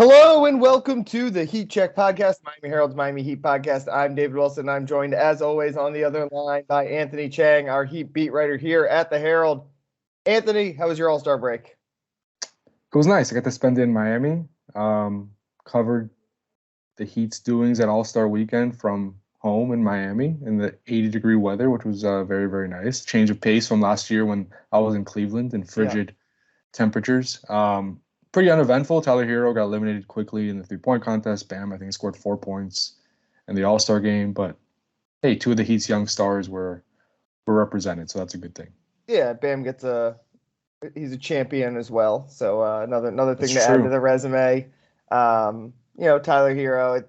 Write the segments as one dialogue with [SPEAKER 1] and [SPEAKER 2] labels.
[SPEAKER 1] Hello and welcome to the Heat Check Podcast, Miami Herald's Miami Heat Podcast. I'm David Wilson. I'm joined, as always, on the other line by Anthony Chiang, our Heat beat writer here at the Herald. Anthony, how was your All-Star break?
[SPEAKER 2] It was nice. I got to spend it in Miami. Covered the Heat's doings at All-Star Weekend from home in Miami in the 80-degree weather, which was very, very nice. Change of pace from last year when I was in Cleveland in frigid temperatures. Pretty uneventful. Tyler Hero got eliminated quickly in the three-point contest. Bam, I think he scored 4 points in the All-Star game. But, hey, two of the Heat's young stars were represented, so that's a good thing.
[SPEAKER 1] Yeah, Bam he's a champion as well. So another thing
[SPEAKER 2] That's
[SPEAKER 1] to
[SPEAKER 2] true.
[SPEAKER 1] add to the resume. Tyler Hero,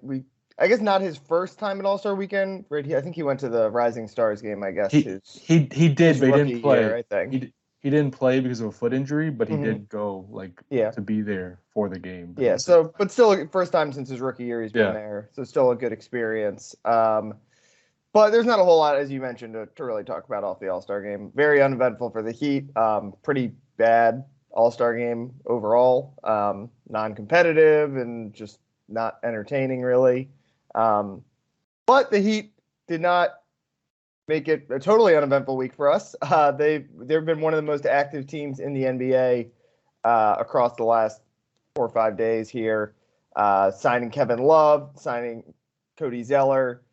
[SPEAKER 1] I guess not his first time at All-Star Weekend. Right? I think he went to the Rising Stars game, I guess.
[SPEAKER 2] He did, but he didn't play.
[SPEAKER 1] Year, I think.
[SPEAKER 2] He didn't play because of a foot injury, but he
[SPEAKER 1] Mhm.
[SPEAKER 2] did go to be there for the game.
[SPEAKER 1] But still first time since his rookie year he's been there. So still a good experience. But there's not a whole lot, as you mentioned, to really talk about off the All-Star game. Very uneventful for the Heat. Pretty bad All-Star game overall. Non-competitive and just not entertaining, really. But the Heat did not make it a totally uneventful week for us. They've been one of the most active teams in the NBA across the last 4 or 5 days here. Signing Kevin Love, signing Cody Zeller.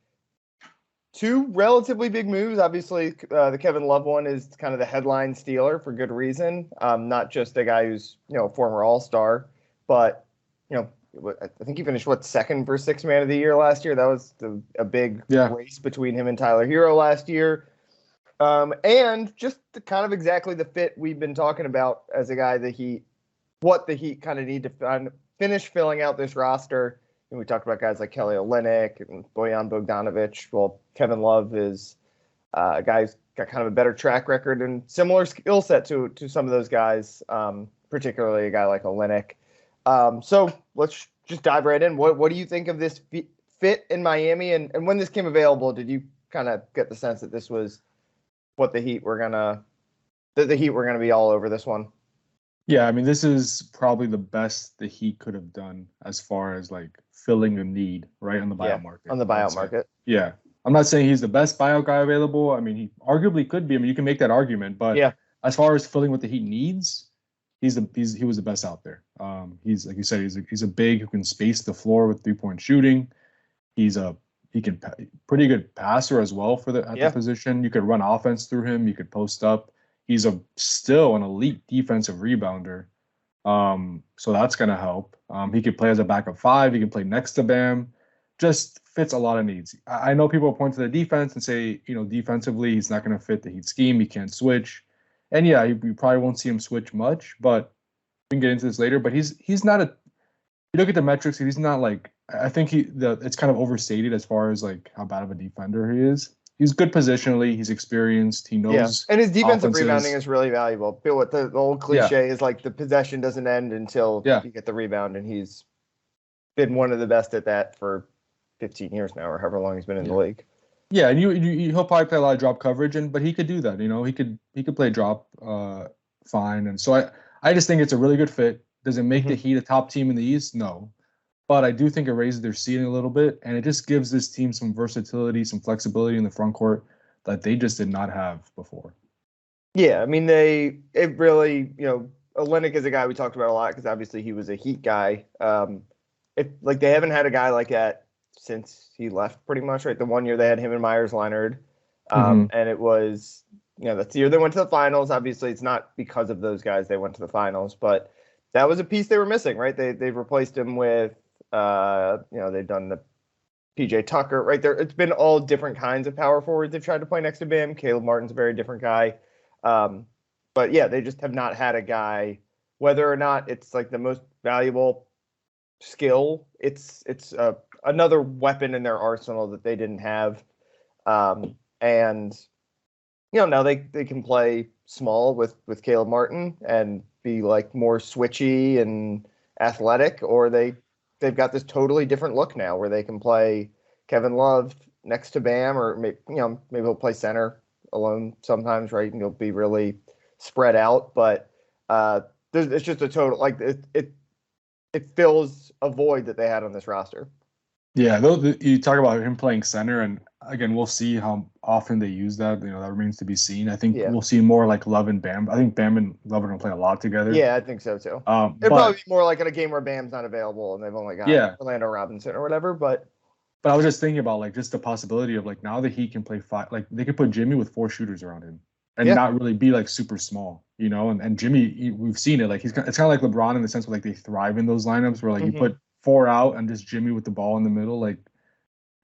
[SPEAKER 1] 2 relatively big moves. Obviously, the Kevin Love one is kind of the headline stealer for good reason. Not just a guy who's a former All-Star, but I think he finished second for Sixth Man of the Year last year. That was a big race between him and Tyler Hero last year. And just kind of exactly the fit we've been talking about as a guy what the Heat kind of need to finish filling out this roster. And we talked about guys like Kelly Olynyk and Bojan Bogdanovic. Well, Kevin Love is a guy who's got kind of a better track record and similar skill set to some of those guys, particularly a guy like Olynyk. So let's just dive right in. What do you think of this fit in Miami? And when this came available, did you kind of get the sense that this was what the Heat were gonna be all over this one?
[SPEAKER 2] Yeah, I mean, this is probably the best the Heat could have done as far as like filling a need right on the buyout market.
[SPEAKER 1] On the buyout market.
[SPEAKER 2] Yeah. I'm not saying he's the best buyout guy available. I mean, he arguably could be. I mean, you can make that argument, but as far as filling what the Heat needs, he was the best out there. He's like you said, he's a big who can space the floor with 3-point shooting. He can pretty good passer as well at the position. You could run offense through him. You could post up. He's still an elite defensive rebounder. So that's gonna help. He could play as a backup 5. He can play next to Bam. Just fits a lot of needs. I know people point to the defense and say, defensively he's not gonna fit the Heat scheme. He can't switch. And you probably won't see him switch much, but we can get into this later. But he's not you look at the metrics, he's not like, I think it's kind of overstated as far as like how bad of a defender he is. He's good positionally, he's experienced, he knows.
[SPEAKER 1] And his defensive rebounding is really valuable. What the old cliche is like, the possession doesn't end until you get the rebound, and he's been one of the best at that for 15 years now, or however long he's been in the league.
[SPEAKER 2] Yeah, and he'll probably play a lot of drop coverage, but he could do that. He could play drop fine, and so I just think it's a really good fit. Does it make the Heat a top team in the East? No, but I do think it raises their ceiling a little bit, and it just gives this team some versatility, some flexibility in the front court that they just did not have before.
[SPEAKER 1] Yeah, I mean it really Olynyk is a guy we talked about a lot because obviously he was a Heat guy. They haven't had a guy like that since he left, pretty much, right? The one year they had him and Myers Leonard, and it was, that's the year they went to the finals. Obviously, it's not because of those guys they went to the finals, but that was a piece they were missing, right? They've replaced him with, they've done the PJ Tucker, right there. It's been all different kinds of power forwards they've tried to play next to Bam. Caleb Martin's a very different guy, but they just have not had a guy. Whether or not it's like the most valuable skill, it's another weapon in their arsenal that they didn't have. And now they can play small with Caleb Martin and be like more switchy and athletic, or they've got this totally different look now where they can play Kevin Love next to Bam, or maybe he'll play center alone sometimes, right? And he'll be really spread out, but it's just a total, like, it fills a void that they had on this roster.
[SPEAKER 2] Yeah, you talk about him playing center, and again, we'll see how often they use that. That remains to be seen. I think we'll see more like Love and Bam. I think Bam and Love are going to play a lot together.
[SPEAKER 1] Yeah, I think so too. It'll probably be more like in a game where Bam's not available and they've only got Orlando Robinson or whatever. But
[SPEAKER 2] I was just thinking about like just the possibility of like now that he can play five, like they could put Jimmy with 4 shooters around him and not really be like super small, and Jimmy, we've seen it. Like it's kind of like LeBron in the sense where like they thrive in those lineups where like you put 4 out and just Jimmy with the ball in the middle. Like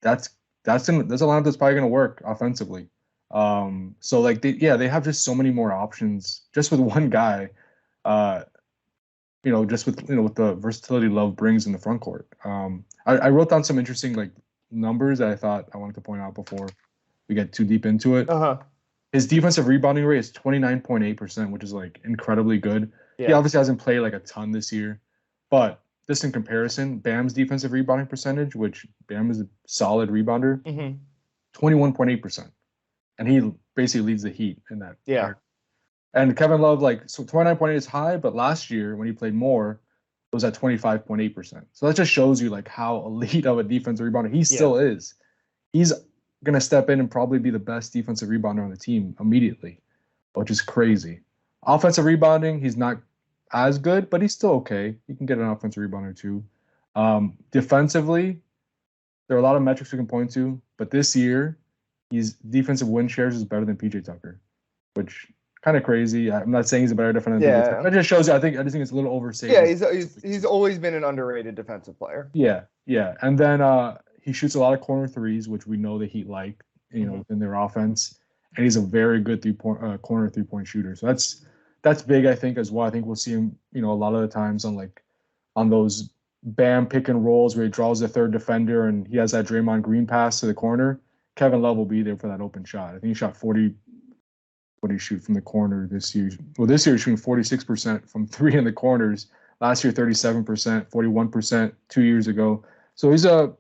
[SPEAKER 2] that's a lineup that's probably going to work offensively. So like they have just so many more options just with one guy. Just with with the versatility Love brings in the front court. I wrote down some interesting like numbers that I thought I wanted to point out before we get too deep into it. His defensive rebounding rate is 29.8%, which is like incredibly good. Yeah. He obviously hasn't played like a ton this year, but just in comparison, Bam's defensive rebounding percentage, which Bam is a solid rebounder, 21.8%, and he basically leads the Heat in that.
[SPEAKER 1] Yeah.
[SPEAKER 2] Part. And Kevin Love, so 29.8 is high, but last year when he played more, it was at 25.8%. So that just shows you like how elite of a defensive rebounder he still is. He's gonna step in and probably be the best defensive rebounder on the team immediately, which is crazy. Offensive rebounding, he's not as good, but he's still okay. He can get an offensive rebounder too. Defensively, there are a lot of metrics we can point to, but this year, his defensive win shares is better than PJ Tucker, which kind of crazy. I'm not saying he's a better defender than PJ Tucker. It just shows you. I just think it's a little overstated.
[SPEAKER 1] Yeah, he's always been an underrated defensive player.
[SPEAKER 2] Yeah. And then he shoots a lot of corner threes, which we know the Heat like, in their offense, and he's a very good corner 3-point shooter. So that's big, I think, as well. I think we'll see him, a lot of the times on those Bam pick and rolls where he draws the third defender and he has that Draymond Green pass to the corner. Kevin Love will be there for that open shot. I think he shot 40. What did he shoot from the corner this year? Well, this year he's shooting 46% from 3 in the corners. Last year, 37%, 41% 2 years ago. So he's a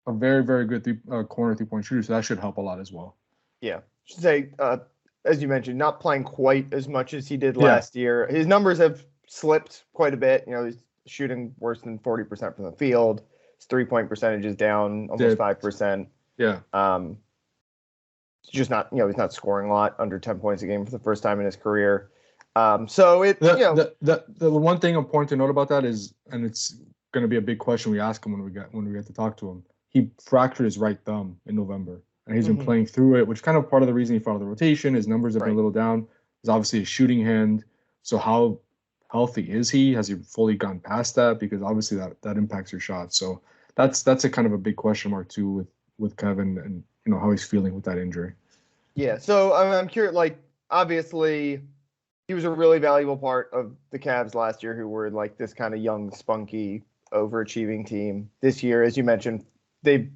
[SPEAKER 2] very, very good corner 3-point shooter. So that should help a lot as well.
[SPEAKER 1] Yeah, I should say, as you mentioned, not playing quite as much as he did last year. His numbers have slipped quite a bit. He's shooting worse than 40% from the field. His 3-point percentage is down almost 5%. Yeah. It's just not, he's not scoring a lot, under 10 points a game for the first time in his career. So
[SPEAKER 2] the one thing important to note about that is, and it's going to be a big question we ask him when we get to talk to him. He fractured his right thumb in November, and he's been playing through it, which is kind of part of the reason he fell out of the rotation. His numbers have been a little down. He's obviously a shooting hand. So how healthy is he? Has he fully gone past that? Because obviously that impacts your shot. So that's a kind of a big question mark too with Kevin and how he's feeling with that injury.
[SPEAKER 1] Yeah. So I'm curious. Like, obviously, he was a really valuable part of the Cavs last year, who were like this kind of young, spunky, overachieving team. This year, as you mentioned, they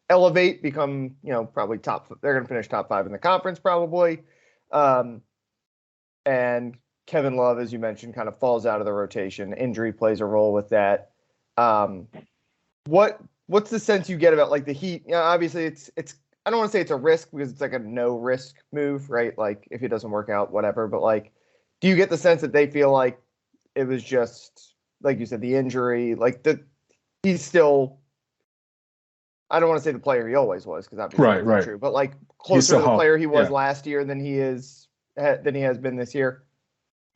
[SPEAKER 1] elevate, become, probably top. They're going to finish top 5 in the conference probably. And Kevin Love, as you mentioned, kind of falls out of the rotation. Injury plays a role with that. What's the sense you get about like the Heat? Obviously it's I don't want to say it's a risk because it's like a no risk move, right? Like if it doesn't work out, whatever. But like, do you get the sense that they feel like it was just, like you said, the injury, like he's still, I don't want to say the player he always was, because obviously that's not true, but like closer to the player he was last year than he has been this year?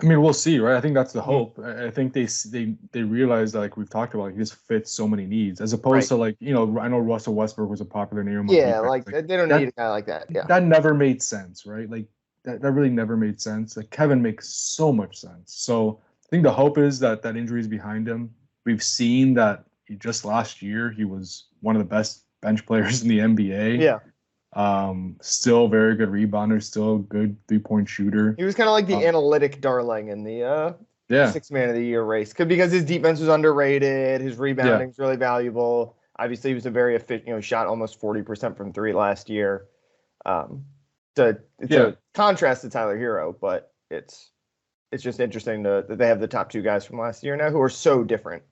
[SPEAKER 2] I mean, we'll see, right? I think that's the hope. I think they realize that, like we've talked about, he just fits so many needs, as opposed to like, I know Russell Westbrook was a popular name.
[SPEAKER 1] Yeah, like they don't need a guy like that. Yeah,
[SPEAKER 2] that never made sense, right? Like that really never made sense. Like Kevin makes so much sense. So I think the hope is that injury is behind him. We've seen that just last year he was one of the best bench players in the NBA.
[SPEAKER 1] Yeah.
[SPEAKER 2] Still very good rebounder, still a good 3-point shooter.
[SPEAKER 1] He was kind of like the analytic darling in the 6 man of the year race, because his defense was underrated, his rebounding is really valuable. Obviously, he was a very efficient, shot almost 40% from 3 last year. It's a contrast to Tyler Hero, but it's just interesting that they have the top 2 guys from last year now who are so different.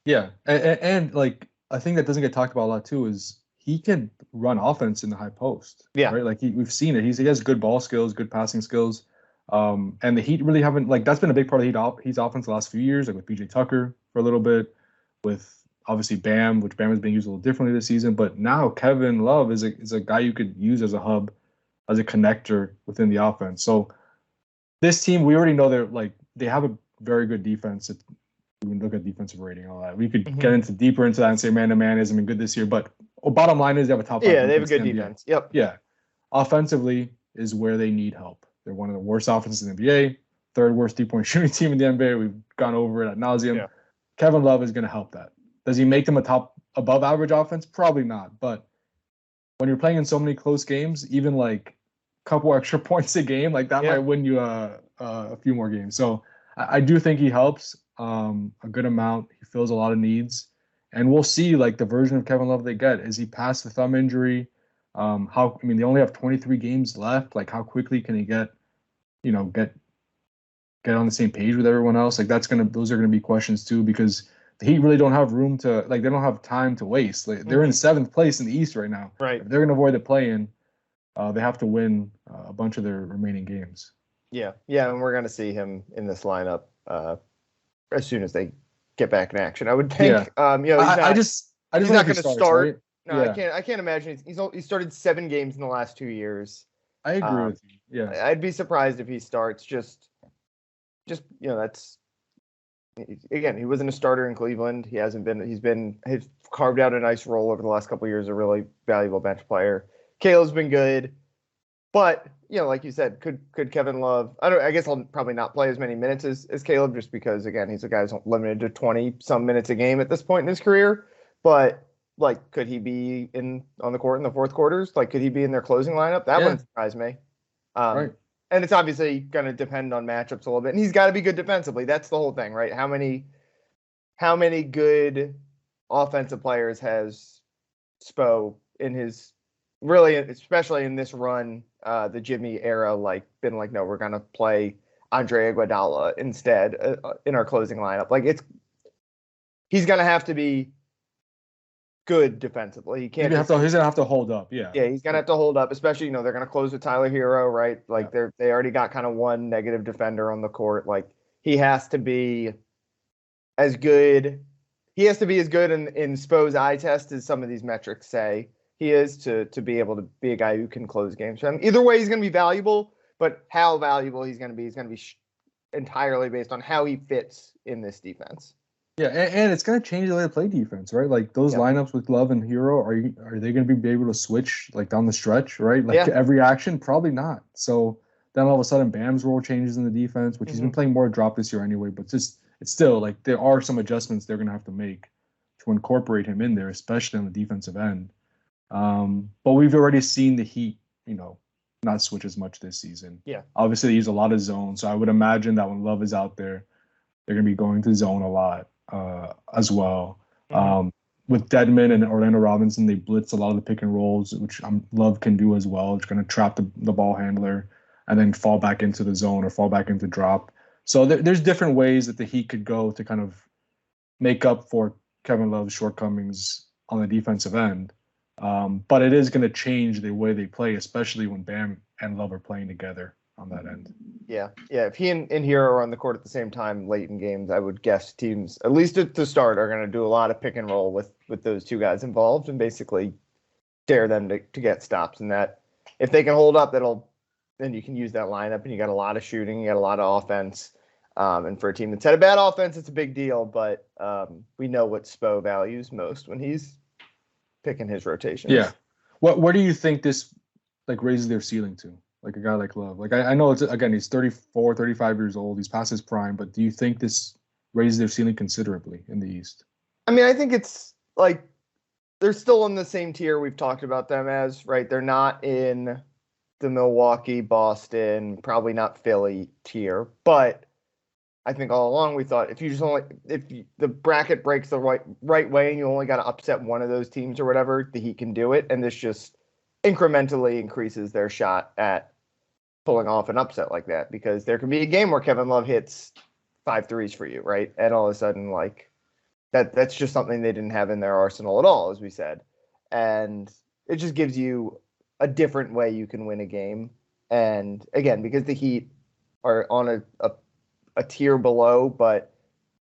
[SPEAKER 2] Yeah, and like I think that doesn't get talked about a lot too is he can run offense in the high post.
[SPEAKER 1] Yeah.
[SPEAKER 2] Right. Like we've seen it. He has good ball skills, good passing skills. And the Heat really haven't, like, that's been a big part of Heat's offense the last few years, like with PJ Tucker for a little bit, with obviously Bam, which Bam has been used a little differently this season. But now Kevin Love is a guy you could use as a hub, as a connector within the offense. So this team, we already know they have a very good defense. We can look at defensive rating and all that. We could get deeper into that and say man-to-man hasn't been good this year. But bottom line is they have a top 5
[SPEAKER 1] defense. Yeah, they have a good defense. Yep.
[SPEAKER 2] Yeah. Offensively is where they need help. They're one of the worst offenses in the NBA, third worst three-point shooting team in the NBA. We've gone over it ad nauseum. Yeah. Kevin Love is going to help that. Does he make them a top above average offense? Probably not. But when you're playing in so many close games, even like a couple extra points a game, like that might win you a few more games. So I do think he helps a good amount. He fills a lot of needs. And we'll see like the version of Kevin Love they get. Is he past the thumb injury? They only have 23 games left. Like how quickly can he get on the same page with everyone else? Like those are gonna be questions too, because the Heat really don't have room to, like, they don't have time to waste. Like, they're in 7th place in the East right now.
[SPEAKER 1] Right.
[SPEAKER 2] If they're gonna avoid the play-in, they have to win a bunch of their remaining games.
[SPEAKER 1] Yeah, and we're gonna see him in this lineup as soon as they get back in action. I would think. He's not going to start. Right? No, yeah. I can't imagine. He started 7 games in the last 2 years.
[SPEAKER 2] I agree with you. Yeah,
[SPEAKER 1] I'd be surprised if he starts. Just that's. Again, he wasn't a starter in Cleveland. He hasn't been. He's carved out a nice role over the last couple of years. A really valuable bench player. Caleb's been good, but like you said, could Kevin Love? I guess I'll probably not play as many minutes as Caleb, just because again he's a guy who's limited to 20 some minutes a game at this point in his career. But like, could he be on the court in the fourth quarters? Like, could he be in their closing lineup? That wouldn't surprise me.
[SPEAKER 2] Right.
[SPEAKER 1] And it's obviously going to depend on matchups a little bit. And he's got to be good defensively. That's the whole thing, right? How many good offensive players has Spo in his, really, especially in this run, the Jimmy era, been like, no, we're going to play Andre Iguodala instead in our closing lineup. Like, he's going to have to be good defensively. He can't.
[SPEAKER 2] He's gonna have to hold up. Yeah,
[SPEAKER 1] he's gonna have to hold up. Especially, they're gonna close with Tyler Hero, right? Like they already got kind of one negative defender on the court. Like he has to be as good. He has to be as good in Spo's eye test as some of these metrics say he is to be able to be a guy who can close games for him. Either way, he's gonna be valuable. But how valuable he's gonna be entirely based on how he fits in this defense.
[SPEAKER 2] Yeah, and it's going to change the way they play defense, right? Like those lineups with Love and Hero, are they going to be able to switch like down the stretch, right? Like every action, probably not. So then all of a sudden, Bam's role changes in the defense, which he's been playing more drop this year anyway. But it's still like there are some adjustments they're going to have to make to incorporate him in there, especially on the defensive end. But we've already seen the Heat, not switch as much this season.
[SPEAKER 1] Yeah,
[SPEAKER 2] obviously they use a lot of zone, so I would imagine that when Love is out there, they're going to be going to zone a lot. As well. With Dedmon and Orlando Robinson, they blitz a lot of the pick and rolls, which Love can do as well. It's going to trap the ball handler and then fall back into the zone or fall back into drop. So there's different ways that the Heat could go to kind of make up for Kevin Love's shortcomings on the defensive end. But it is going to change the way they play, especially when Bam and Love are playing together on that end.
[SPEAKER 1] Yeah. If he and Hero are on the court at the same time late in games, I would guess teams, at least at the start, are going to do a lot of pick and roll with those two guys involved and basically dare them to get stops. And that if they can hold up, then you can use that lineup and you got a lot of shooting, you got a lot of offense. And for a team that's had a bad offense, it's a big deal. But we know what Spo values most when he's picking his rotations.
[SPEAKER 2] Yeah. Where do you think this raises their ceiling to? Like a guy like Love. Like I know he's 34, 35 years old. He's past his prime, but do you think this raises their ceiling considerably in the East?
[SPEAKER 1] I mean, I think it's like they're still in the same tier we've talked about them as, right? They're not in the Milwaukee, Boston, probably not Philly tier, but I think all along we thought if the bracket breaks the right way and you only got to upset one of those teams or whatever, the Heat can do it, and this just incrementally increases their shot at pulling off an upset like that, because there can be a game where Kevin Love hits 5 threes for you, right? And all of a sudden, that's just something they didn't have in their arsenal at all, as we said. And it just gives you a different way you can win a game. And again, because the Heat are on a tier below, but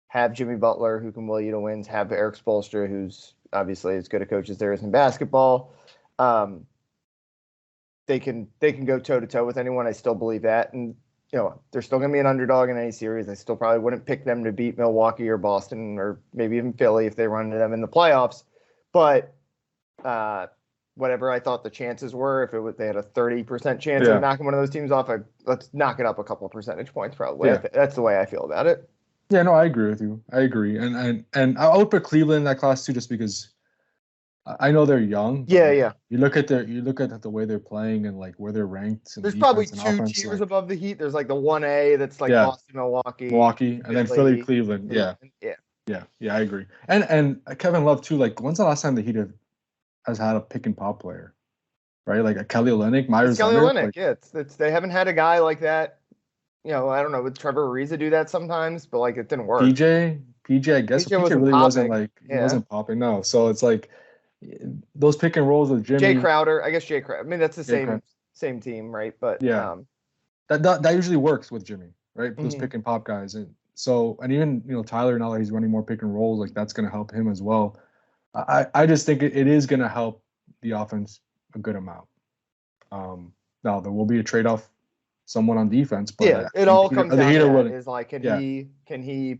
[SPEAKER 1] have Jimmy Butler, who can will you to wins, have Eric Spoelstra, who's obviously as good a coach as there is in basketball. They can go toe-to-toe with anyone. I still believe that. And, they're still going to be an underdog in any series. I still probably wouldn't pick them to beat Milwaukee or Boston or maybe even Philly if they run into them in the playoffs. But whatever I thought the chances were, if they had a 30% chance of knocking one of those teams off, let's knock it up a couple of percentage points probably. Yeah. That's the way I feel about it.
[SPEAKER 2] Yeah, no, I agree with you. I agree. And I would put Cleveland in that class too, just because I know they're young.
[SPEAKER 1] Yeah.
[SPEAKER 2] You look at the way they're playing and like where they're ranked.
[SPEAKER 1] There's probably two tiers above the Heat. There's like the 1A that's like Boston, Milwaukee,
[SPEAKER 2] and then Philly, Cleveland. Yeah. I agree. And Kevin Love too. Like, when's the last time the Heat has had a pick and pop player, right? Like a Kelly Olynyk, Myers Leonard.
[SPEAKER 1] Kelly Olynyk, it's they haven't had a guy like that. I don't know, would Trevor Ariza do that sometimes, but like it didn't work.
[SPEAKER 2] PJ, I guess PJ really wasn't like he wasn't popping. No, so it's like those pick and rolls with Jimmy.
[SPEAKER 1] Jay Crowder, I guess Jay Crowder. I mean, that's the same team, right? But
[SPEAKER 2] that usually works with Jimmy, right? Those pick and pop guys, and even Tyler, now that he's running more pick and rolls, like that's going to help him as well. I just think it is going to help the offense a good amount. Now there will be a trade-off, someone on defense, but
[SPEAKER 1] it all comes down to is like, can he?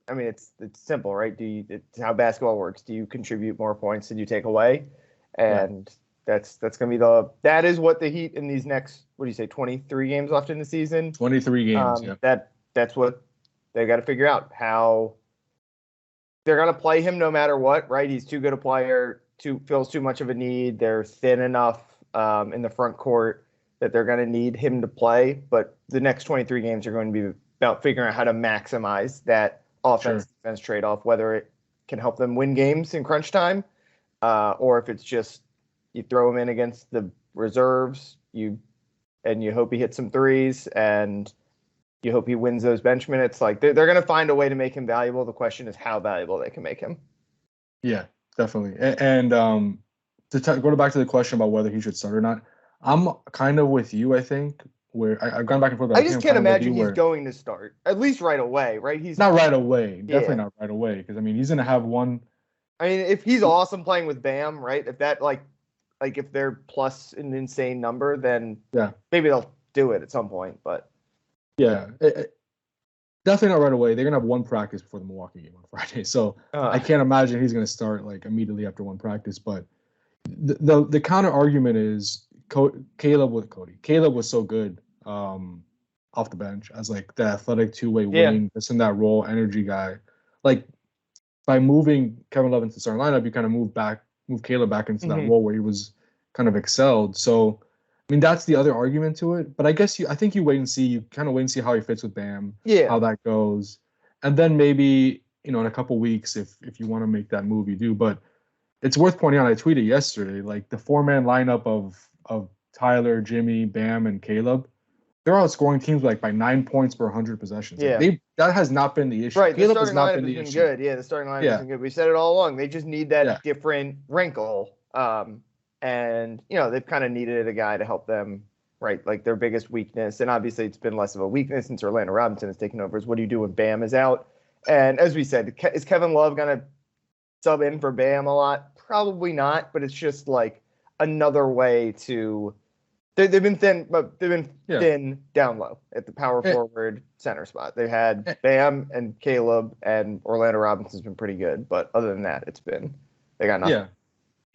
[SPEAKER 1] I mean, it's simple, right? It's how basketball works. Do you contribute more points than you take away? And that's going to be that is what the Heat in these next, 23 games left in the season?
[SPEAKER 2] 23 games.
[SPEAKER 1] That's what they got to figure out, how they're going to play him no matter what, right? He's too good a player, feels too much of a need. They're thin enough in the front court that they're going to need him to play. But the next 23 games are going to be about figuring out how to maximize that offense-defense trade-off, whether it can help them win games in crunch time, or if it's just you throw him in against the reserves, you hope he hits some threes, and you hope he wins those bench minutes. Like they're going to find a way to make him valuable. The question is how valuable they can make him. Yeah,
[SPEAKER 2] definitely. And go back to the question about whether he should start or not, I'm kind of with you, I think. Where I've gone back and forth.
[SPEAKER 1] I just can't imagine he's going to start, at least right away, right? He's
[SPEAKER 2] not right away. Definitely not right away, because I mean he's going to have one.
[SPEAKER 1] I mean, if he's awesome playing with Bam, right? If that like if they're plus an insane number, then maybe they'll do it at some point. But
[SPEAKER 2] definitely not right away. They're going to have one practice before the Milwaukee game on Friday, so I can't imagine he's going to start like immediately after one practice. But the counter argument is Caleb was so good off the bench as like the athletic two-way wing, just in that role, energy guy. Like by moving Kevin Love into the starting lineup, you kind of move Caleb back into that role where he was kind of excelled. So I mean that's the other argument to it. But I guess I think you wait and see. You kind of wait and see how he fits with Bam, how that goes, and then maybe in a couple weeks if you want to make that move, you do. But it's worth pointing out. I tweeted yesterday, like the 4-man lineup of Tyler, Jimmy, Bam, and Caleb. They're outscoring teams like by 9 points per 100 possessions.
[SPEAKER 1] Yeah.
[SPEAKER 2] That has not been the issue.
[SPEAKER 1] Right. Caleb has not been the issue. Good. Yeah, the starting lineup has been good. We said it all along. They just need that different wrinkle. And they've kind of needed a guy to help them, right? Like their biggest weakness, and obviously it's been less of a weakness since Orlando Robinson has taken over, is what do you do when Bam is out? And as we said, is Kevin Love going to sub in for Bam a lot? Probably not, but it's just like another way to. They've been thin, but they've been thin down low at the power forward center spot. They had Bam and Caleb, and Orlando Robinson's been pretty good, but other than that, they got nothing.
[SPEAKER 2] Yeah,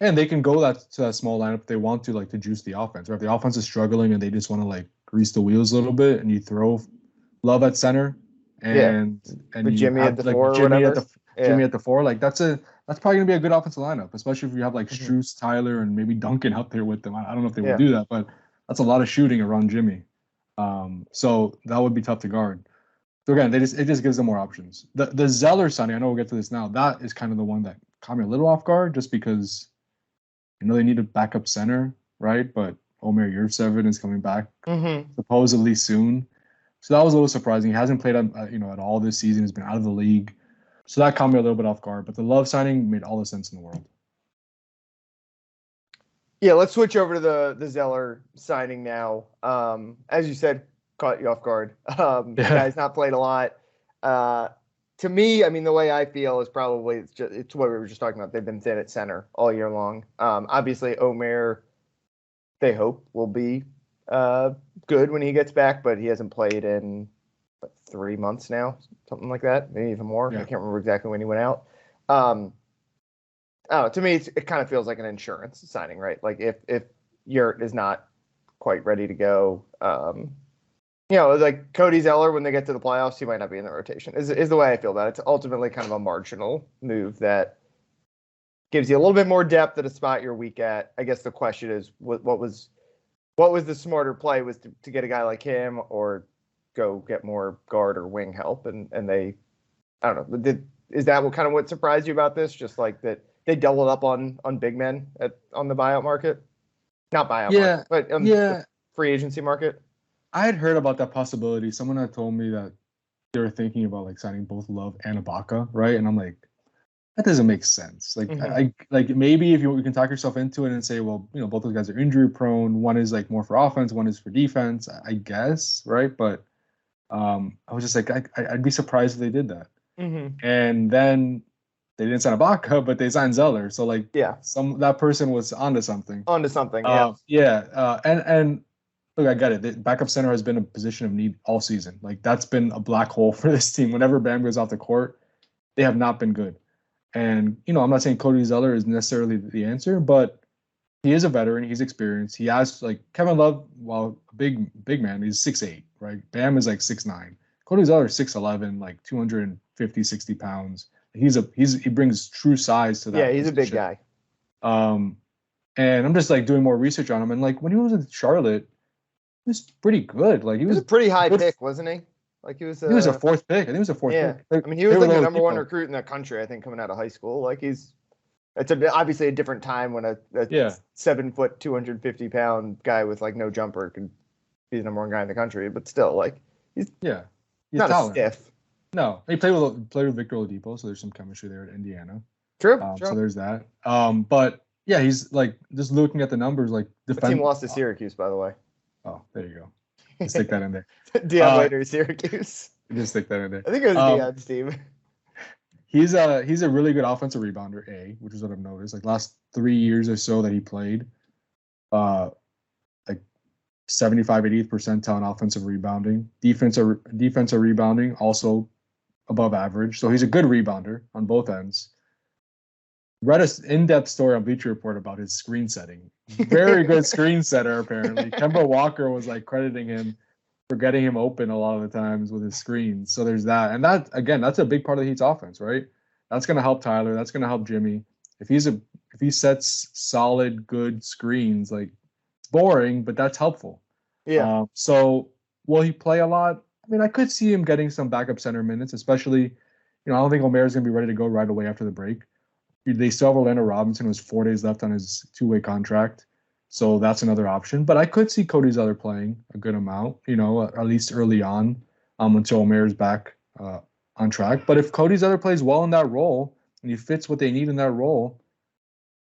[SPEAKER 2] and they can go to that small lineup if they want to, like to juice the offense. Or if the offense is struggling and they just want to like grease the wheels a little bit, and you throw Love at center and
[SPEAKER 1] Jimmy at the four,
[SPEAKER 2] Jimmy at the four, like that's probably gonna be a good offensive lineup, especially if you have like Strus, Tyler, and maybe Duncan out there with them. I don't know if they will do that, but that's a lot of shooting around Jimmy. So that would be tough to guard. So again, it just gives them more options. The Zeller signing, I know we'll get to this now, that is kind of the one that caught me a little off guard, just because they need a backup center, right? But Omer Yurtseven is coming back supposedly soon. So that was a little surprising. He hasn't played at all this season. He's been out of the league. So that caught me a little bit off guard. But the Love signing made all the sense in the world.
[SPEAKER 1] Yeah, let's switch over to the Zeller signing now. As you said, caught you off guard. The guy's not played a lot. To me, I mean, the way I feel is probably it's what we were just talking about. They've been thin at center all year long. Obviously, Omer, they hope, will be good when he gets back, but he hasn't played in 3 months now, something like that, maybe even more. Yeah. I can't remember exactly when he went out. To me, it kind of feels like an insurance signing, right? Like if Yurt is not quite ready to go, like Cody Zeller, when they get to the playoffs, he might not be in the rotation. Is the way I feel about it. It's ultimately kind of a marginal move that gives you a little bit more depth at a spot you're weak at. I guess the question is, what was the smarter play? Was to get a guy like him or go get more guard or wing help? And they, I don't know. Is that what surprised you about this? Just like that they doubled up on big men on the buyout market, not buyout market, but on the free agency market.
[SPEAKER 2] I had heard about that possibility. Someone had told me that they were thinking about like signing both Love and Ibaka, right? And I'm like, that doesn't make sense. Like, I like maybe if you can talk yourself into it and say, well, both those guys are injury prone. One is like more for offense, one is for defense, I guess, right? But I was just like, I'd be surprised if they did that. And then they didn't sign Ibaka, but they signed Zeller. So like, that person was onto something. And look, I get it. The backup center has been a position of need all season. Like that's been a black hole for this team. Whenever Bam goes off the court, they have not been good. And I'm not saying Cody Zeller is necessarily the answer, but he is a veteran. He's experienced. He has like Kevin Love, while a big man, he's 6'8", right? Bam is like 6'9". Cody Zeller is 6'11", like 250, 60 pounds. He brings true size to that.
[SPEAKER 1] Yeah, he's a big guy.
[SPEAKER 2] And I'm just like doing more research on him. And like when he was in Charlotte, he was pretty good. Like he was
[SPEAKER 1] a pretty high pick, wasn't he? Like he was a
[SPEAKER 2] fourth pick. I think he was a fourth pick.
[SPEAKER 1] I mean, he was like the number one recruit in the country, I think, coming out of high school. Like it's obviously a different time when a 7 foot, 250 pound guy with like no jumper can be the number one guy in the country. But still, like he's not talented. A stiff.
[SPEAKER 2] No, he played with Victor Oladipo, so there's some chemistry there at Indiana.
[SPEAKER 1] True.
[SPEAKER 2] So there's that. But yeah, he's like just looking at the numbers, like
[SPEAKER 1] the team lost to Syracuse, by the way.
[SPEAKER 2] Oh, there you go. Just stick that in there.
[SPEAKER 1] Deion Waiters, Syracuse.
[SPEAKER 2] Just stick that in there.
[SPEAKER 1] I think it was Deion's team.
[SPEAKER 2] He's a really good offensive rebounder, which is what I've noticed. Like last 3 years or so that he played, like 75, 80th percentile in offensive rebounding. Defensive rebounding also above average. So he's a good rebounder on both ends. Read an in-depth story on Bleacher Report about his screen setting. Very good screen setter, apparently. Kemba Walker was like crediting him for getting him open a lot of the times with his screens. So there's that. And that, again, that's a big part of the Heat's offense, right? That's going to help Tyler. That's going to help Jimmy. If he sets solid, good screens, like it's boring, but that's helpful.
[SPEAKER 1] Yeah.
[SPEAKER 2] So will he play a lot? I mean, I could see him getting some backup center minutes, especially, I don't think Omer is going to be ready to go right away after the break. They still have Orlando Robinson, who has 4 days left on his 2-way contract. So that's another option. But I could see Cody Zeller playing a good amount, at least early on, until Omer is back on track. But if Cody Zeller plays well in that role and he fits what they need in that role,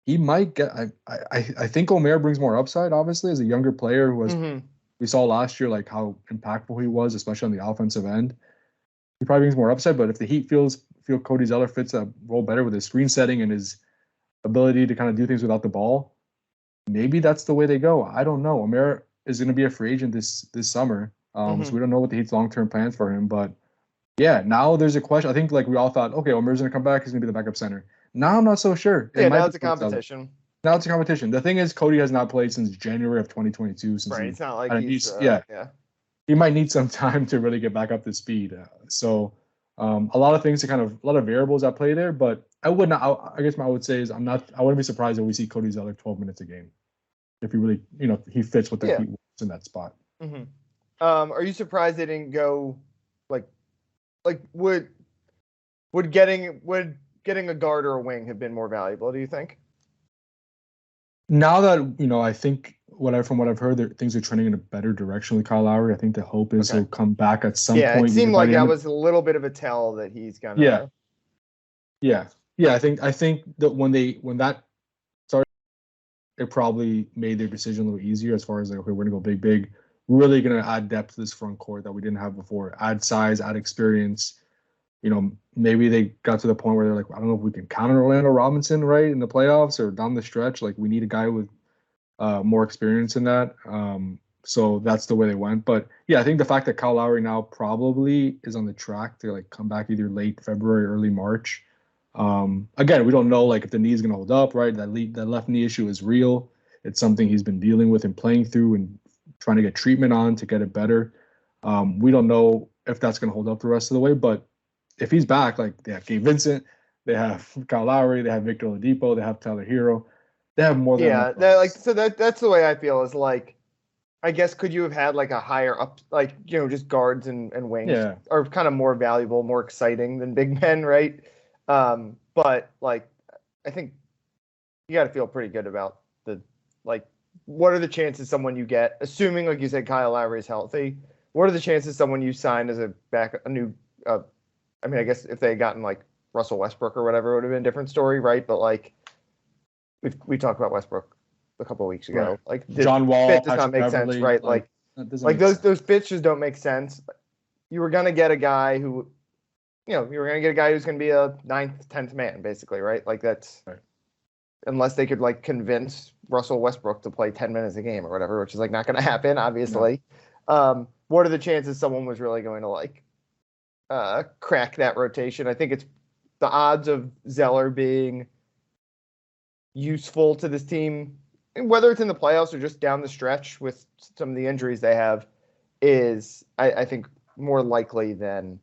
[SPEAKER 2] he might get I think Omer brings more upside, obviously, as a younger player who has we saw last year like how impactful he was, especially on the offensive end. He probably brings more upside, but if the Heat feel Cody Zeller fits that role better with his screen setting and his ability to kind of do things without the ball, maybe that's the way they go. I don't know. Omer is going to be a free agent this summer, so we don't know what the Heat's long-term plans for him. But yeah, now there's a question. I think like we all thought, okay, Omer's going to come back. He's going to be the backup center. Now I'm not so sure.
[SPEAKER 1] Now it's a competition.
[SPEAKER 2] Now it's a competition. The thing is, Cody has not played since January of 2022.
[SPEAKER 1] Right. It's not like
[SPEAKER 2] he might need some time to really get back up to speed. So a lot of things a lot of variables at play there. But I would not. I guess what I would say is I wouldn't be surprised if we see Cody Zeller 12 minutes a game if he really he fits what the Heat wants in that spot.
[SPEAKER 1] Are you surprised they didn't go like would getting a guard or a wing have been more valuable? Do you think?
[SPEAKER 2] Now that I think from what I've heard, things are trending in a better direction with Kyle Lowry. I think the hope is he'll come back at some point.
[SPEAKER 1] Yeah, it seemed like that was a little bit of a tell that he's gonna.
[SPEAKER 2] Yeah. I think that when that started, it probably made their decision a little easier as far as like, okay, we're gonna go big. really going to add depth to this front court that we didn't have before. Add size, add experience. Maybe they got to the point where they're like, I don't know if we can count on Orlando Robinson, right, in the playoffs or down the stretch. Like, we need a guy with more experience in that. So that's the way they went. But yeah, I think the fact that Kyle Lowry now probably is on the track to like come back either late February, early March. Again, we don't know like if the knee is going to hold up, right? That left knee issue is real. It's something he's been dealing with and playing through and trying to get treatment on to get it better. We don't know if that's going to hold up the rest of the way, but if he's back, like they have Gabe Vincent, they have Kyle Lowry, they have Victor Oladipo, they have Tyler Hero, they have more than enough.
[SPEAKER 1] That's the way I feel is like, I guess could you have had like a higher up, like just guards and wings are kind of more valuable, more exciting than big men, right? But like I think you got to feel pretty good about what are the chances someone you get, assuming like you said Kyle Lowry is healthy, what are the chances someone you sign as a new I mean, I guess if they had gotten like Russell Westbrook or whatever, it would have been a different story, right? But like we talked about Westbrook a couple of weeks ago.
[SPEAKER 2] Right.
[SPEAKER 1] Like
[SPEAKER 2] John Wall
[SPEAKER 1] fit does not make sense, right? Like those fits just don't make sense. You were gonna get a guy who, who's gonna be a 9th, 10th man, basically, right? Like that's right. Unless they could like convince Russell Westbrook to play 10 minutes a game or whatever, which is like not gonna happen, obviously. No. What are the chances someone was really going to like crack that rotation? I think it's the odds of Zeller being useful to this team, whether it's in the playoffs or just down the stretch with some of the injuries they have, is I think more likely than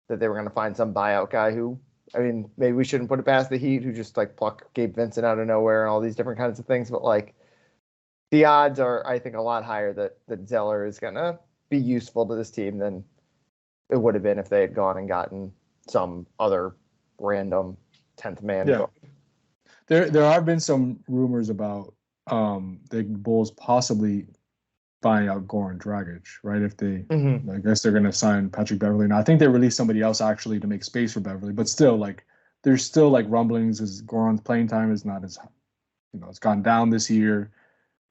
[SPEAKER 1] that they were going to find some buyout guy who, I mean, maybe we shouldn't put it past the Heat who just like pluck Gabe Vincent out of nowhere and all these different kinds of things, but like the odds are, I think, a lot higher that Zeller is going to be useful to this team than it would have been if they had gone and gotten some other random 10th man.
[SPEAKER 2] Yeah. There have been some rumors about the Bulls possibly buying out Goran Dragic, right? If they, I guess they're going to sign Patrick Beverley. Now, I think they released somebody else actually to make space for Beverley, but still, like, there's still like rumblings as Goran's playing time is not as, it's gone down this year.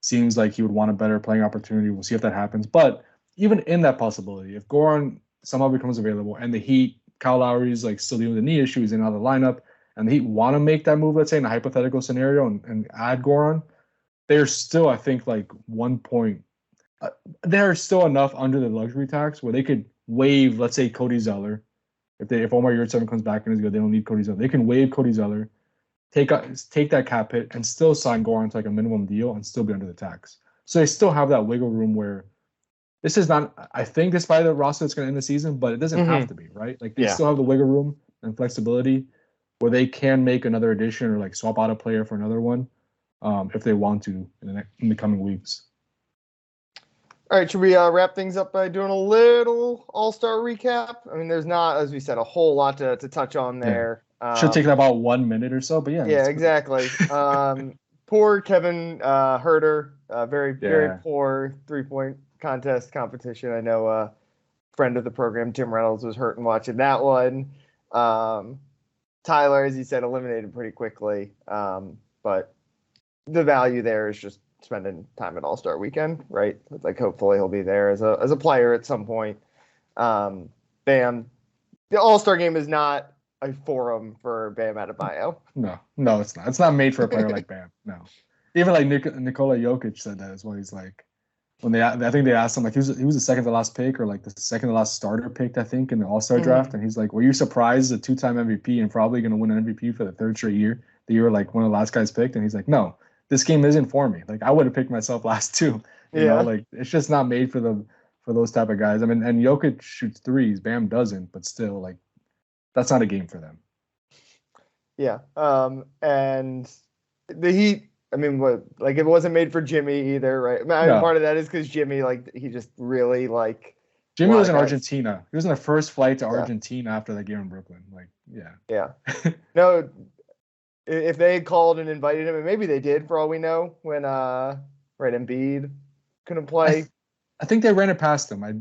[SPEAKER 2] Seems like he would want a better playing opportunity. We'll see if that happens. But even in that possibility, if Goran somehow becomes available and the Heat, Kyle Lowry's like still dealing with the knee issues in out of the lineup, and the Heat want to make that move, let's say in a hypothetical scenario, and add Goran, they're still, I think, like 1 point. They're still enough under the luxury tax where they could waive, let's say, Cody Zeller. If Omer Yurtseven comes back and is good, they don't need Cody Zeller. They can waive Cody Zeller, take that cap hit, and still sign Goran to like a minimum deal and still be under the tax. So they still have that wiggle room where this is not, I think, despite the roster that's going to end the season, but it doesn't have to be, right? Like they still have the wiggle room and flexibility where they can make another addition or like swap out a player for another one if they want to in the coming weeks.
[SPEAKER 1] All right, should we wrap things up by doing a little All-Star recap? I mean, there's not, as we said, a whole lot to touch on there.
[SPEAKER 2] Should take about 1 minute or so, but yeah.
[SPEAKER 1] Yeah, exactly. Poor Kevin Huerter, very poor 3-point contest competition. I know a friend of the program, Tim Reynolds, was hurting watching that one. Tyler, as you said, eliminated pretty quickly. But the value there is just spending time at All-Star Weekend, right? Like hopefully he'll be there as a player at some point. Bam. The All-Star game is not a forum for Bam Adebayo.
[SPEAKER 2] No, it's not. It's not made for a player like Bam. No. Even like Nikola Jokic said that as well. He's like, I think they asked him, like, he was the second to last pick or like the second to last starter picked, I think, in the All-Star draft. And he's like, were you surprised as a 2-time MVP and probably going to win an MVP for the third straight year that you were like one of the last guys picked? And he's like, no, this game isn't for me. Like, I would have picked myself last too. You know, like it's just not made for those type of guys. I mean, and Jokic shoots threes, Bam doesn't, but still, like, that's not a game for them.
[SPEAKER 1] Yeah. And the Heat, I mean, it wasn't made for Jimmy either, right? I mean, part of that is because Jimmy, like, he just really, like...
[SPEAKER 2] Jimmy was in Argentina. He was on the first flight to Argentina after that game in Brooklyn. Like,
[SPEAKER 1] yeah. No, if they had called and invited him, and maybe they did for all we know, when, Embiid couldn't play.
[SPEAKER 2] I think they ran it past him.
[SPEAKER 1] I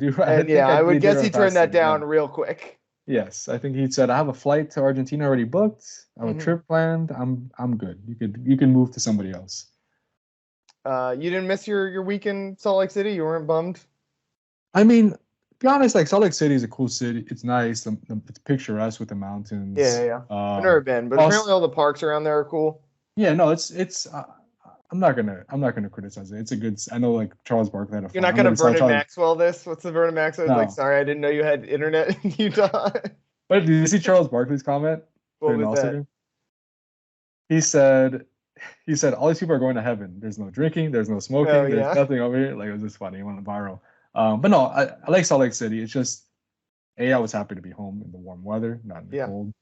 [SPEAKER 1] would guess he turned that down real quick.
[SPEAKER 2] Yes, I think he said, I have a flight to Argentina already booked. I have a trip planned. I'm good. You can move to somebody else.
[SPEAKER 1] You didn't miss your week in Salt Lake City? You weren't bummed?
[SPEAKER 2] I mean, to be honest, like Salt Lake City is a cool city. It's nice. It's picturesque with the mountains.
[SPEAKER 1] Yeah. I've never been, but apparently all the parks around there are cool.
[SPEAKER 2] Yeah, no, it's. I'm not gonna criticize it. It's a good. I know like Charles Barkley had a.
[SPEAKER 1] You're not gonna Vernon Maxwell this. What's the Vernon Maxwell? No. Like, sorry, I didn't know you had internet in Utah.
[SPEAKER 2] But did you see Charles Barkley's comment?
[SPEAKER 1] What was that?
[SPEAKER 2] He said, all these people are going to heaven. There's no drinking. There's no smoking. There's nothing over here. Like, it was just funny. It went viral. But no, I like Salt Lake City. It's just, I was happy to be home in the warm weather, not in the cold.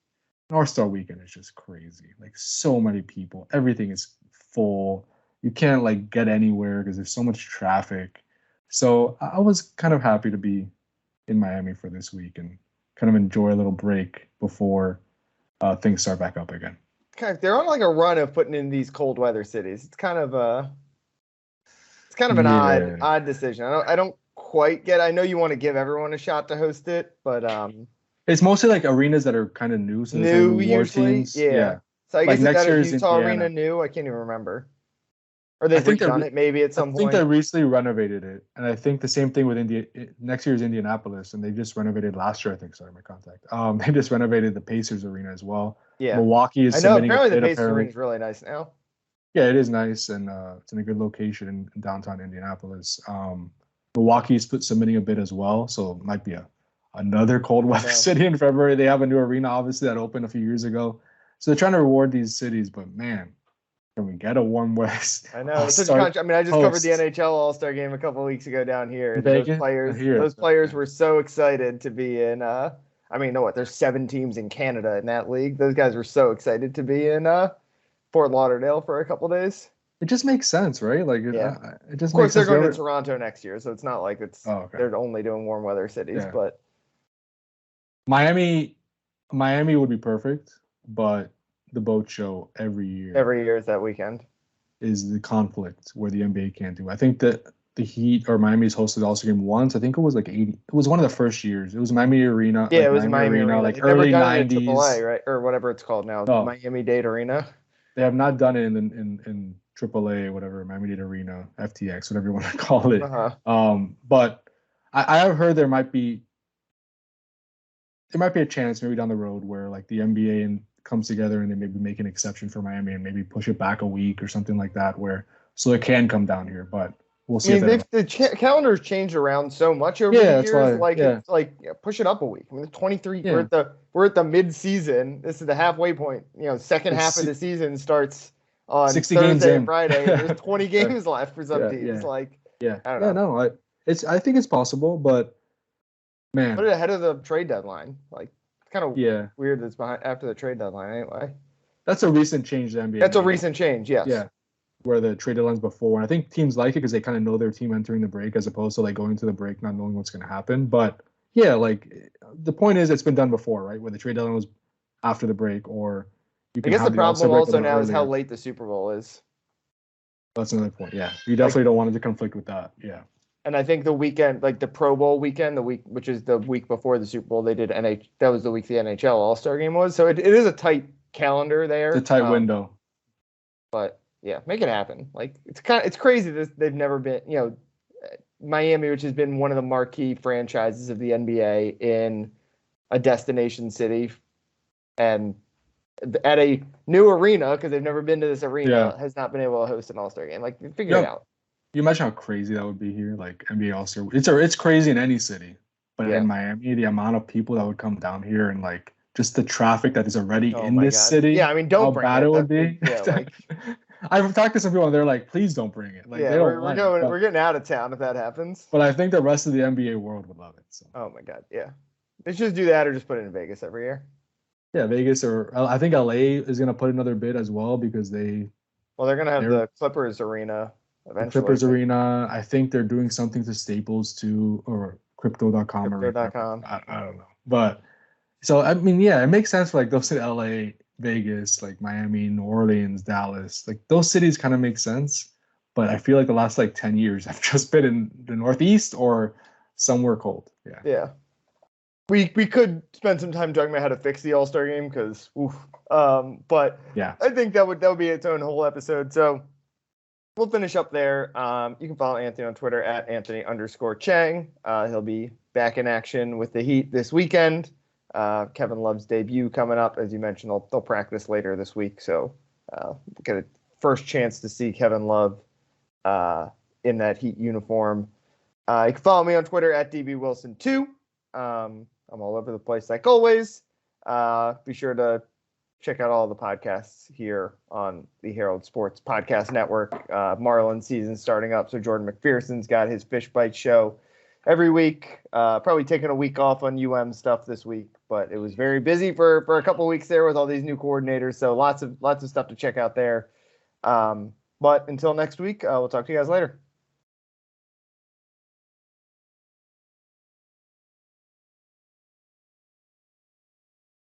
[SPEAKER 2] AllStar weekend is just crazy. Like, so many people. Everything is full. You can't like get anywhere because there's so much traffic. So I was kind of happy to be in Miami for this week and kind of enjoy a little break before things start back up again.
[SPEAKER 1] They're on like a run of putting in these cold weather cities. It's kind of an odd decision. I don't quite get. I know you want to give everyone a shot to host it, but
[SPEAKER 2] it's mostly like arenas that are kind of new. So
[SPEAKER 1] new usually, yeah. So I guess like next year's Utah arena new. I can't even remember. Or they've redone it maybe at some point.
[SPEAKER 2] I think they recently renovated it, and I think the same thing with next year's Indianapolis, and they just renovated last year. I think. Sorry, my contact. They just renovated the Pacers arena as well.
[SPEAKER 1] Yeah,
[SPEAKER 2] Milwaukee is.
[SPEAKER 1] I know. Apparently, the Pacers arena is really nice now.
[SPEAKER 2] Yeah, it is nice, and it's in a good location in downtown Indianapolis. Milwaukee is submitting a bid as well, so it might be another cold weather city in February. They have a new arena, obviously, that opened a few years ago, so they're trying to reward these cities. But man, can we get a warm weather?
[SPEAKER 1] I know. It's such I mean, I just covered the NHL All-Star game a couple of weeks ago down here. Those players were so excited to be in. I mean, there's 7 teams in Canada in that league. Those guys were so excited to be in Fort Lauderdale for a couple of days.
[SPEAKER 2] It just makes sense, right? Like, it just.
[SPEAKER 1] Of course, they're going to Toronto next year, so it's not like they're only doing warm weather cities. Yeah. But
[SPEAKER 2] Miami would be perfect, but the boat show every year.
[SPEAKER 1] Every year is that weekend.
[SPEAKER 2] Is the conflict where the NBA can't do. I think that the Heat or Miami's hosted All-Star game once. I think it was like 80. It was one of the first years. It was Miami Arena.
[SPEAKER 1] Yeah, it was Miami Arena.
[SPEAKER 2] Like early 90s.
[SPEAKER 1] AAA, right? Or whatever it's called now. Oh. Miami-Dade Arena.
[SPEAKER 2] They have not done it in AAA, whatever, Miami-Dade Arena, FTX, whatever you want to call it. But I have heard there might be a chance maybe down the road where like the NBA comes together and they maybe make an exception for Miami and maybe push it back a week or something like that, so it can come down here. But we'll see.
[SPEAKER 1] I mean, the calendar's changed around so much over the years. It's like push it up a week. I mean, the 23. Yeah. We're at the mid-season. This is the halfway point. Second half of the season starts on
[SPEAKER 2] 60
[SPEAKER 1] Thursday
[SPEAKER 2] games
[SPEAKER 1] and Friday. There's 20 games left for some teams.
[SPEAKER 2] Yeah.
[SPEAKER 1] I don't know.
[SPEAKER 2] I think it's possible, but man,
[SPEAKER 1] put it ahead of the trade deadline. Like, it's kind of weird that's behind after the trade deadline anyway.
[SPEAKER 2] That's a recent change to the NBA.
[SPEAKER 1] That's a recent change, yes.
[SPEAKER 2] Yeah. Where the trade deadline's before. And I think teams like it because they kind of know their team entering the break as opposed to like going to the break not knowing what's going to happen. But yeah, like the point is it's been done before, right? Where the trade deadline was after the break, or you can.
[SPEAKER 1] I guess the problem also now is how late the Super Bowl is.
[SPEAKER 2] That's another point. Yeah, you definitely don't want it to conflict with that. Yeah.
[SPEAKER 1] And I think the weekend, like the Pro Bowl weekend, which is the week before the Super Bowl, they did that was the week the NHL All-Star game was. So it is a tight calendar there.
[SPEAKER 2] It's a tight window.
[SPEAKER 1] But yeah, make it happen. Like it's crazy that they've never been, Miami, which has been one of the marquee franchises of the NBA in a destination city and at a new arena, because they've never been to this arena, has not been able to host an All-Star game. Like, figure it out.
[SPEAKER 2] You imagine how crazy that would be here, like NBA All-Star. It's crazy in any city, but in Miami, the amount of people that would come down here and like just the traffic that is already in this city.
[SPEAKER 1] Yeah, I mean, don't bring
[SPEAKER 2] bad
[SPEAKER 1] it
[SPEAKER 2] would be. Yeah, I've talked to some people and they're like, please don't bring it. Like,
[SPEAKER 1] we're getting out of town if that happens.
[SPEAKER 2] But I think the rest of the NBA world would love it. So.
[SPEAKER 1] Oh my God, yeah. They should just do that or just put it in Vegas every year.
[SPEAKER 2] Yeah, Vegas, or I think LA is going to put another bid as well because they're
[SPEAKER 1] going to have the Clippers arena eventually.
[SPEAKER 2] Clippers arena. I think they're doing something to Staples too, or Crypto.com.
[SPEAKER 1] Crypto.com.
[SPEAKER 2] I don't know. But so, I mean, yeah, it makes sense for like those in LA, Vegas, like Miami, New Orleans, Dallas. Like those cities kind of make sense. But I feel like the last like 10 years have just been in the Northeast or somewhere cold. Yeah.
[SPEAKER 1] Yeah. We could spend some time talking about how to fix the All-Star game because, but yeah, I think that would be its own whole episode. So we'll finish up there. You can follow Anthony on Twitter at Anthony_Chiang. He'll be back in action with the Heat this weekend. Kevin Love's debut coming up. As you mentioned, they'll practice later this week. So we'll get a first chance to see Kevin Love in that Heat uniform. You can follow me on Twitter at DBWilson2. I'm all over the place like always. Be sure to check out all the podcasts here on the Herald Sports Podcast Network. Marlins season starting up, so Jordan McPherson's got his Fish Bite show every week. Probably taking a week off on stuff this week, but it was very busy for a couple of weeks there with all these new coordinators. So lots of stuff to check out there. But until next week, we'll talk to you guys later.